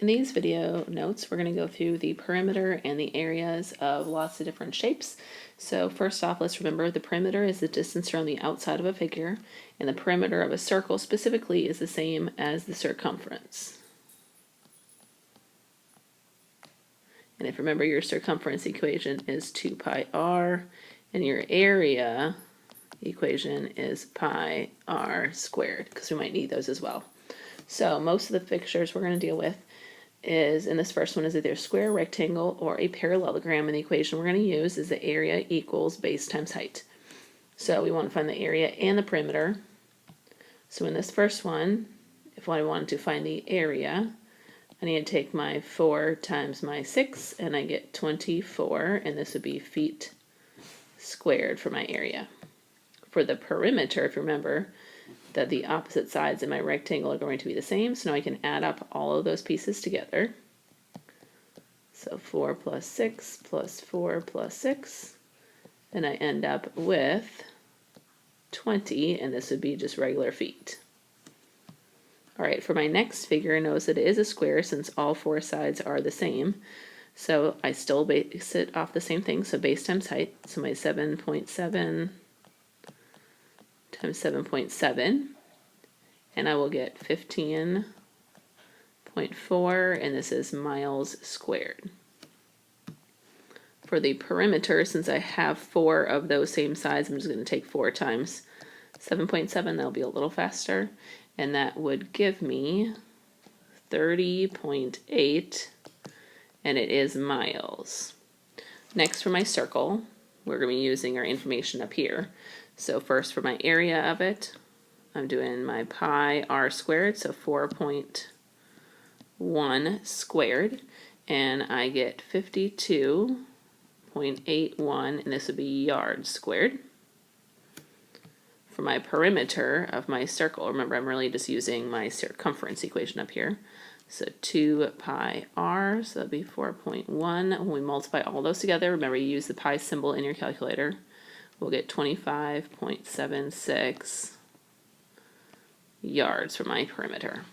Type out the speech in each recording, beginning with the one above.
In these video notes, we're going to go through the perimeter and the areas of lots of different shapes. So first off, let's remember the perimeter is the distance around the outside of a figure, and the perimeter of a circle specifically is the same as the circumference. And if you remember, your circumference equation is 2 pi r, and your area equation is pi r squared, because we might need those as well. So most of the pictures we're going to deal with is, in this first one, is either a square, rectangle, or a parallelogram, and the equation we're going to use is the area equals base times height. So we want to find the area and the perimeter. So in this first one, if I wanted to find the area, I need to take my 4 times my 6, and I get 24, and this would be feet squared for my area. For the perimeter, if you remember, that the opposite sides in my rectangle are going to be the same, so now I can add up all of those pieces together. So 4 plus 6 plus 4 plus 6, and I end up with 20, and this would be just regular feet. Alright, for my next figure, notice that it is a square since all 4 sides are the same, so I still base it off the same thing, so base times height, so my 7.7 times 7.7, and I will get 15.4, and this is miles squared. For the perimeter, since I have 4 of those same sides, I'm just going to take 4 times 7.7, that'll be a little faster, and that would give me 30.8, and it is miles. Next, for my circle, we're going to be using our information up here. So first, for my area of it, I'm doing my pi r squared, so 4.1 squared, and I get 52.81, and this would be yards squared. For my perimeter of my circle, remember I'm really just using my circumference equation up here, so 2 pi r, so that'd be 4.1. When we multiply all those together, remember you use the pi symbol in your calculator, we'll get 25.76 yards for my perimeter.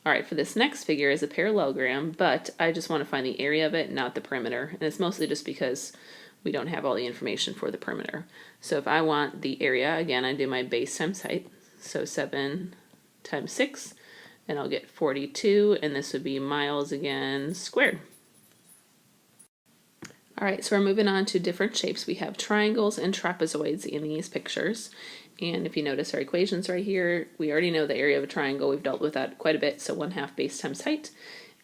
Alright, for this next figure is a parallelogram, but I just want to find the area of it, not the perimeter, and it's mostly just because we don't have all the information for the perimeter. So if I want the area, again, I do my base times height, so 7 times 6, and I'll get 42, and this would be miles again squared. Alright, so we're moving on to different shapes. We have triangles and trapezoids in these pictures. And if you notice our equations right here, we already know the area of a triangle. We've dealt with that quite a bit, so 1/2 base times height.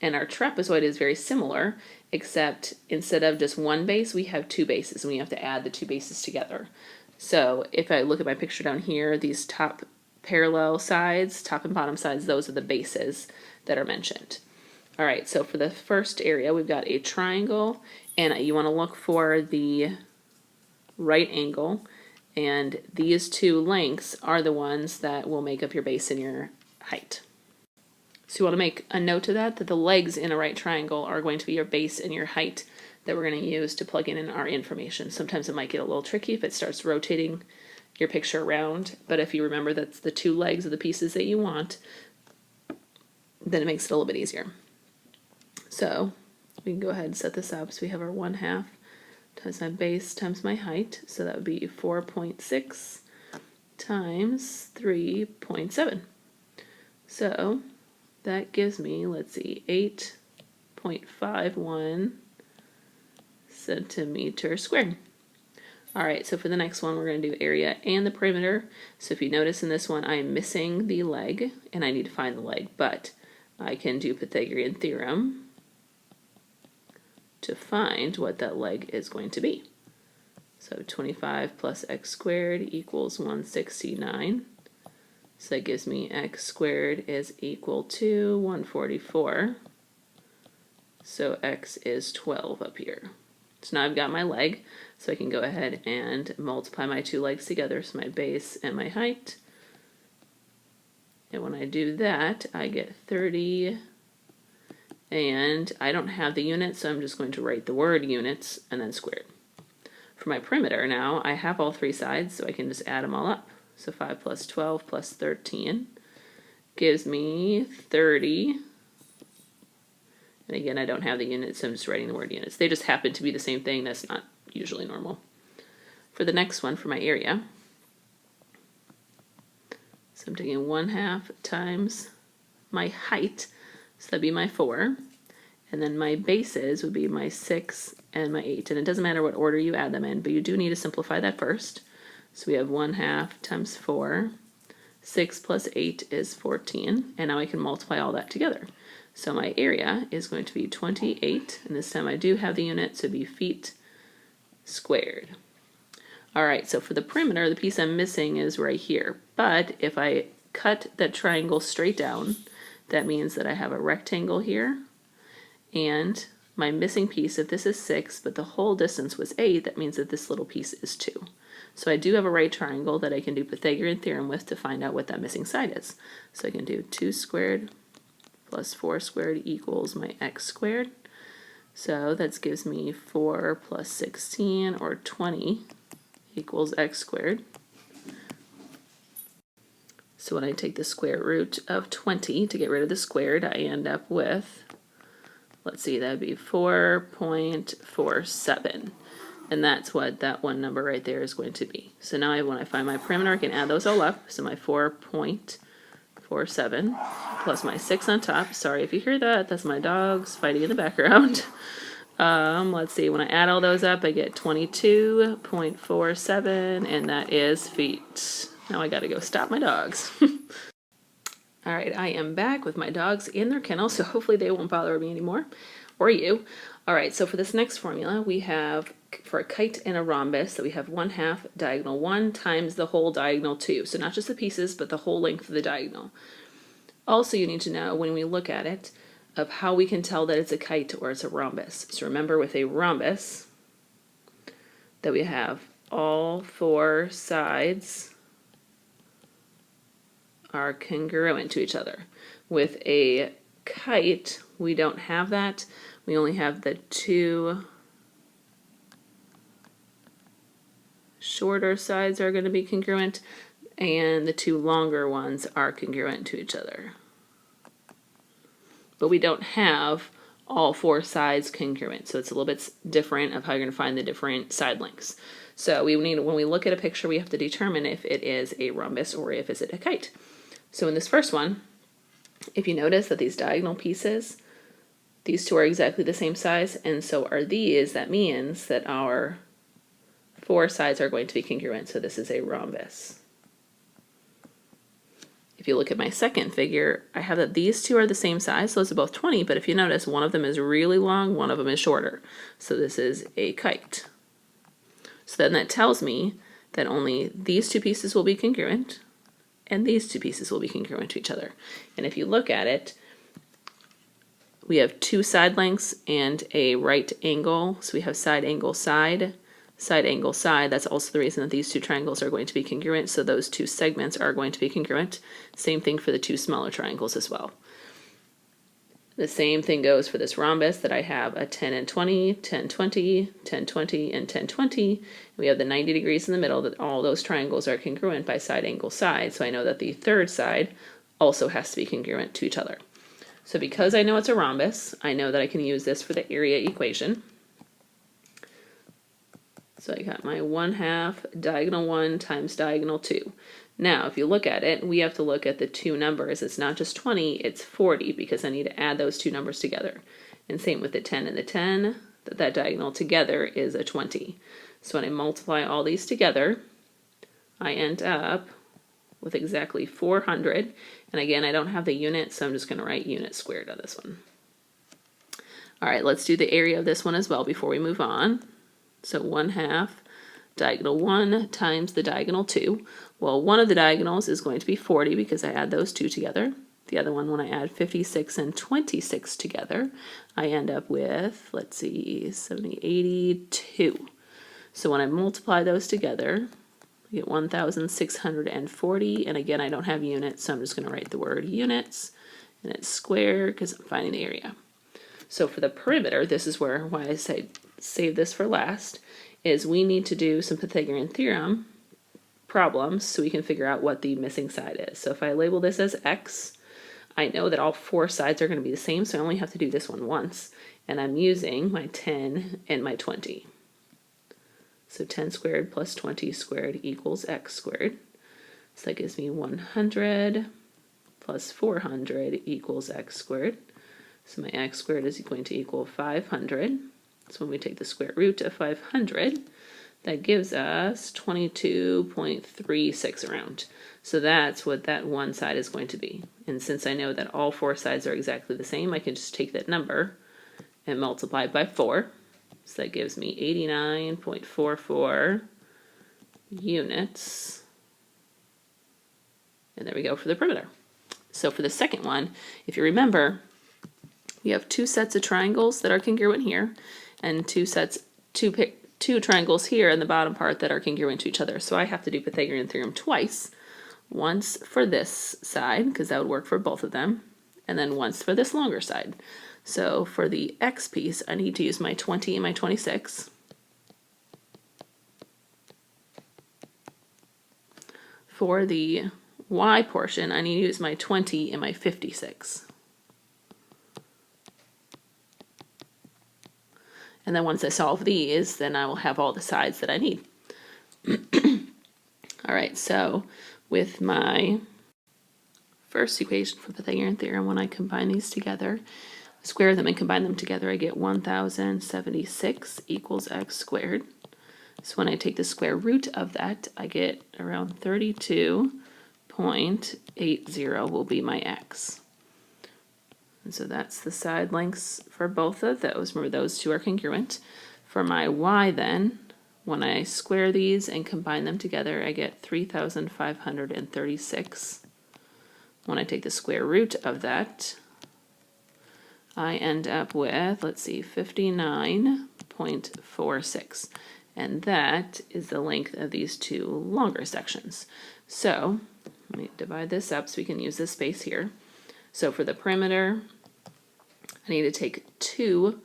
And our trapezoid is very similar, except instead of just one base, we have 2 bases, and we have to add the 2 bases together. So if I look at my picture down here, these top parallel sides, top and bottom sides, those are the bases that are mentioned. Alright, so for the first area, we've got a triangle, and you want to look for the right angle, and these 2 lengths are the ones that will make up your base and your height. So you want to make a note of that the legs in a right triangle are going to be your base and your height that we're going to use to plug in our information. Sometimes it might get a little tricky if it starts rotating your picture around, but if you remember that's the 2 legs of the pieces that you want, then it makes it a little bit easier. So we can go ahead and set this up. So we have our 1/2 times my base times my height, so that would be 4.6 times 3.7. So that gives me, let's see, 8.51 centimeters squared. Alright, so for the next one, we're going to do area and the perimeter. So if you notice in this one, I am missing the leg, and I need to find the leg, but I can do Pythagorean theorem to find what that leg is going to be. So 25 plus x squared equals 169. So that gives me x squared is equal to 144. So x is 12 up here. So now I've got my leg, so I can go ahead and multiply my 2 legs together, so my base and my height. And when I do that, I get 30, and I don't have the units, so I'm just going to write the word units and then squared. For my perimeter now, I have all 3 sides, so I can just add them all up. So 5 plus 12 plus 13 gives me 30 And again, I don't have the units, so I'm just writing the word units. They just happen to be the same thing. That's not usually normal. For the next one, for my area, so I'm taking 1/2 times my height, so that'd be my 4. And then my bases would be my 6 and my 8. And it doesn't matter what order you add them in, but you do need to simplify that first. So we have 1/2 times 4. 6 plus 8 is 14. And now I can multiply all that together. So my area is going to be 28. And this time I do have the unit, so it'd be feet squared. All right, so for the perimeter, the piece I'm missing is right here. But if I cut that triangle straight down, that means that I have a rectangle here. And my missing piece, if this is 6, but the whole distance was 8, that means that this little piece is 2. So I do have a right triangle that I can do Pythagorean theorem with to find out what that missing side is. So I can do 2 squared plus 4 squared equals my x squared. So that gives me 4 plus 16, or 20, equals x squared. So when I take the square root of 20 to get rid of the squared, I end up with, let's see, that would be 4.47. And that's what that one number right there is going to be. So now when I find my perimeter, I can add those all up. So my 4.47 plus my 6 on top. Sorry if you hear that. That's my dogs fighting in the background. Let's see, when I add all those up, I get 22.47, and that is feet. Now I gotta go stop my dogs. All right, I am back with my dogs in their kennel, so hopefully they won't bother me anymore, or you. All right, so for this next formula, we have, for a kite and a rhombus, that we have 1/2 diagonal 1 times the whole diagonal 2. So not just the pieces, but the whole length of the diagonal. Also, you need to know, when we look at it, of how we can tell that it's a kite or it's a rhombus. So remember, with a rhombus, that we have all 4 sides are congruent to each other. With a kite, we don't have that. We only have the 2 shorter sides are going to be congruent, and the 2 longer ones are congruent to each other. But we don't have all 4 sides congruent, so it's a little bit different of how you're going to find the different side lengths. So we need, when we look at a picture, we have to determine if it is a rhombus or if it's a kite. So in this first one, if you notice that these diagonal pieces, these 2 are exactly the same size, and so are these, that means that our 4 sides are going to be congruent, so this is a rhombus. If you look at my second figure, I have that these 2 are the same size, so those are both 20, but if you notice, one of them is really long, one of them is shorter. So this is a kite. So then that tells me that only these 2 pieces will be congruent, and these 2 pieces will be congruent to each other. And if you look at it, we have 2 side lengths and a right angle, so we have side angle side, side angle side. That's also the reason that these 2 triangles are going to be congruent, so those 2 segments are going to be congruent. Same thing for the 2 smaller triangles as well. The same thing goes for this rhombus, that I have a 10 and 20, 10, 20, 10, 20, and 10, 20. We have the 90 degrees in the middle, that all those triangles are congruent by side angle side, so I know that the third side also has to be congruent to each other. So because I know it's a rhombus, I know that I can use this for the area equation. So I got my 1/2 diagonal 1 times diagonal 2. Now, if you look at it, we have to look at the 2 numbers. It's not just 20, it's 40, because I need to add those 2 numbers together. And same with the 10 and the 10, that diagonal together is a 20. So when I multiply all these together, I end up with exactly 400. And again, I don't have the unit, so I'm just going to write unit squared on this one. All right, let's do the area of this one as well before we move on. So 1/2 diagonal 1 times the diagonal 2. Well, one of the diagonals is going to be 40 because I add those 2 together. The other one, when I add 56 and 26 together, I end up with, let's see, 70, 82. So when I multiply those together, I get 1,640. And again, I don't have units, so I'm just going to write the word units, and it's square because I'm finding the area. So for the perimeter, this is why I say save this for last, is we need to do some Pythagorean theorem problems so we can figure out what the missing side is. So if I label this as x, I know that all four sides are going to be the same, so I only have to do this one once. And I'm using my 10 and my 20. So 10 squared plus 20 squared equals x squared. So that gives me 100 plus 400 equals x squared. So my x squared is going to equal 500. So when we take the square root of 500, that gives us 22.36 around. So that's what that one side is going to be. And since I know that all four sides are exactly the same, I can just take that number and multiply it by 4. So that gives me 89.44 units. And there we go for the perimeter. So for the second one, if you remember, we have two sets of triangles that are congruent here, and two triangles here in the bottom part that are congruent to each other. So I have to do Pythagorean theorem twice. Once for this side, because that would work for both of them, and then once for this longer side. So for the x piece, I need to use my 20 and my 26. For the y portion, I need to use my 20 and my 56. And then once I solve these, then I will have all the sides that I need. All right, so with my first equation for Pythagorean theorem, when I combine these together, square them and combine them together, I get 1076 equals x squared. So when I take the square root of that, I get around 32.80 will be my x. And so that's the side lengths for both of those. Remember, those two are congruent. For my y then, when I square these and combine them together, I get 3,536. When I take the square root of that, I end up with, let's see, 59.46. And that is the length of these two longer sections. So let me divide this up so we can use this space here. So for the perimeter, I need to take two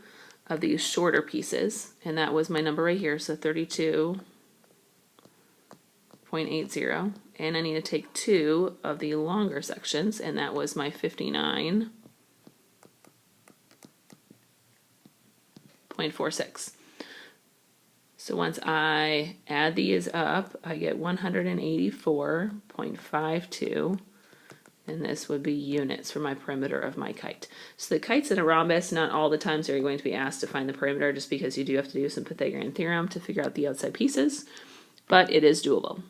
of these shorter pieces, and that was my number right here, so 32.80. And I need to take two of the longer sections, and that was my 59.46. So once I add these up, I get 184.52, and this would be units for my perimeter of my kite. So the kite's in a rhombus. Not all the times are you going to be asked to find the perimeter, just because you do have to do some Pythagorean theorem to figure out the outside pieces, but it is doable.